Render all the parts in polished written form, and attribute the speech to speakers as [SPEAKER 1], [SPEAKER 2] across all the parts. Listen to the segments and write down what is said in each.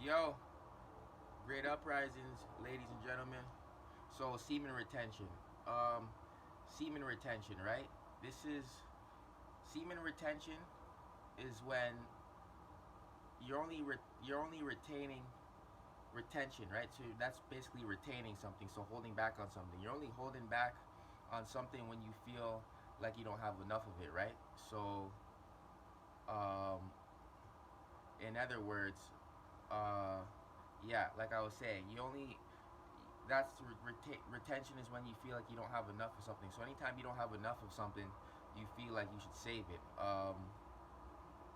[SPEAKER 1] Yo, great uprisings, ladies and gentlemen. So, semen retention. Um, Semen retention, right? This is semen retention is when you're only retaining retention, right? So that's basically retaining something. So holding back on something. You're only holding back on something when you feel like you don't have enough of it, right? So, um, in other words, uh, yeah, like I was saying, you only that's retention is when you feel like you don't have enough of something. So anytime you don't have enough of something, you feel like you should save it,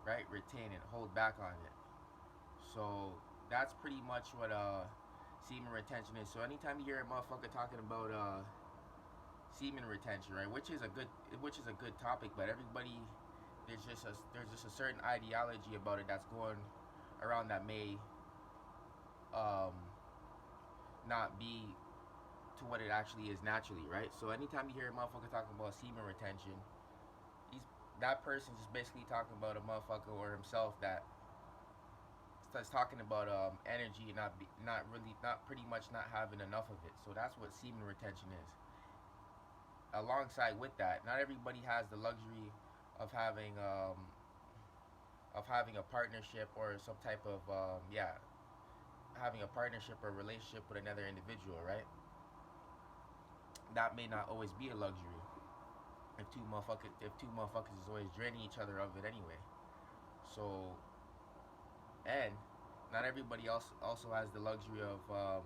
[SPEAKER 1] right? Retain it, hold back on it. So that's pretty much what semen retention is. So anytime you hear a motherfucker talking about semen retention, right, which is a good topic, but everybody there's just a certain ideology about it that's going around that may um, not be to what it actually is naturally, right? So anytime you hear a motherfucker talking about semen retention, he's that person's just basically talking about a motherfucker or himself that starts talking about energy and not really not pretty much not having enough of it. So that's what semen retention is. Alongside with that, not everybody has the luxury of having a partnership or some type of having a partnership or relationship with another individual, right? That may not always be a luxury if two motherfuckers is always draining each other of it anyway. So, and not everybody else also has the luxury of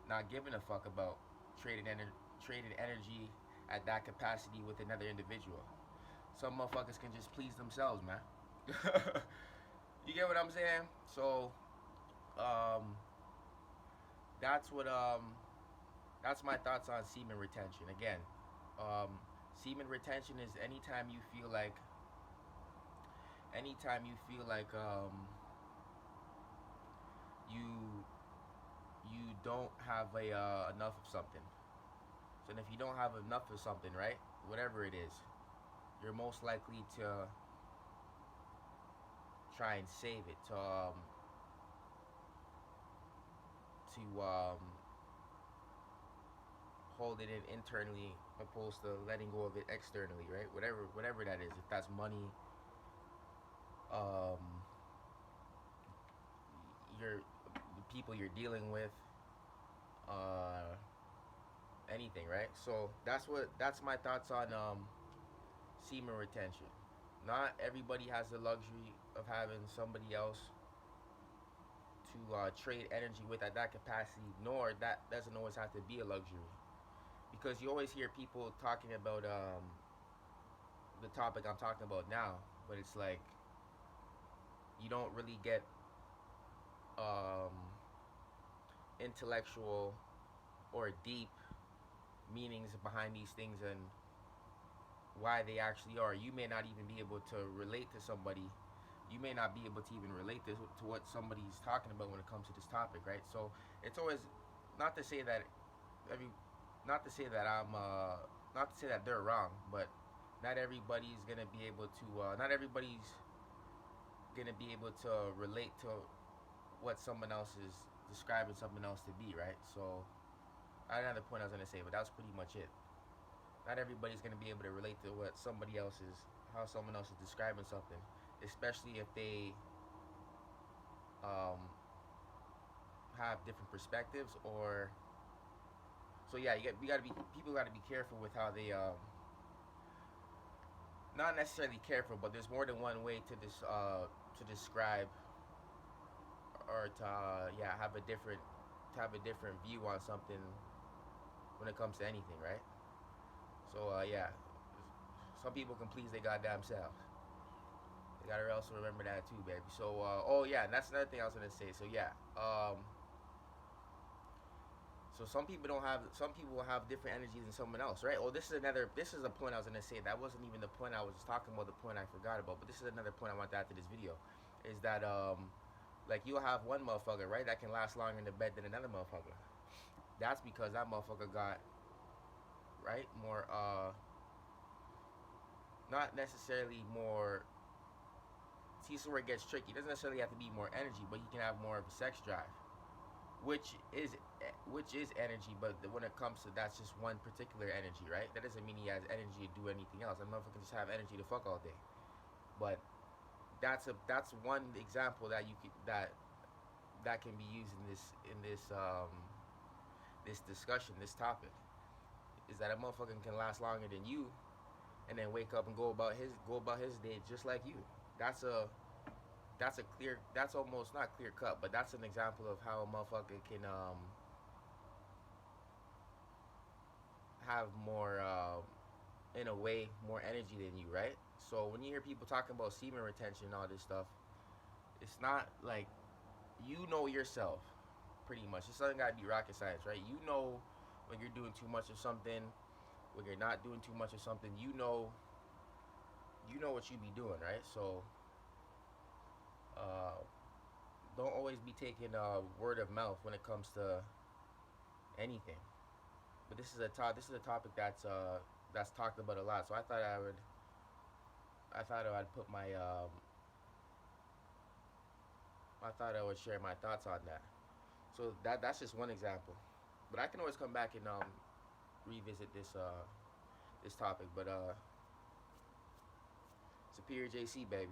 [SPEAKER 1] not giving a fuck about trading energy at that capacity with another individual. Some motherfuckers can just please themselves, man. You get what I'm saying? So, um, that's what that's my thoughts on semen retention. Again, um, semen retention is anytime you feel like you you don't have a enough of something. So if you don't have enough of something, right, whatever it is, you're most likely to try and save it to hold it in internally opposed to letting go of it externally, right? Whatever that is. If that's money, um, your the people you're dealing with, uh, anything, right? So that's my thoughts on semen retention. Not everybody has the luxury of having somebody else to trade energy with at that capacity, nor that doesn't always have to be a luxury. Because you always hear people talking about the topic I'm talking about now, but it's like you don't really get um, intellectual or deep meanings behind these things and why they actually are. You may not even be able to relate to somebody. You may not be able to even relate to what somebody's talking about when it comes to this topic, right? So it's always not to say that every, not to say that not to say that they're wrong, but not everybody's gonna be able to. Not everybody's gonna be able to relate to what someone else is describing someone else to be, right? So I had another point I was gonna say, but that was pretty much it. Not everybody's gonna be able to relate to what somebody else is, how someone else is describing something, especially if they um, have different perspectives or. So yeah, we gotta be people gotta be careful with how they not necessarily careful, but there's more than one way to describe or to have a different view on something when it comes to anything, right? So yeah, some people can please their goddamn self. They gotta also remember that too, baby. So oh yeah, and that's another thing I was gonna say. So yeah, so some people will have different energies than someone else, right? Oh, this is a point I was gonna say. That wasn't even the point I was just talking about. The point I forgot about, but this is another point I want to add to this video, is that like you'll have one motherfucker, right, that can last longer in the bed than another motherfucker. That's because that motherfucker got right more not necessarily more see, this is where it gets tricky. It doesn't necessarily have to be more energy, but you can have more of a sex drive, which is which is energy. But when it comes to, that's just one particular energy, right? That doesn't mean he has energy to do anything else. A motherfucker can just have energy to fuck all day. But that's one example that you could that can be used in this discussion, this topic, is that a motherfucker can last longer than you, and then wake up and go about his day just like you. That's a that's almost not clear cut, but that's an example of how a motherfucker can have more in a way more energy than you, right? So when you hear people talking about semen retention and all this stuff, it's not like, you know yourself, pretty much. It's doesn't gotta be rocket science, right? You know when you're doing too much of something, when you're not doing too much of something. You know what you be doing, right? So uh, don't always be taking word of mouth when it comes to anything. But this is a topic that's talked about a lot. So I thought I'd put my I thought I would share my thoughts on that. So that's just one example. But I can always come back and revisit this topic. But Superior JC, baby.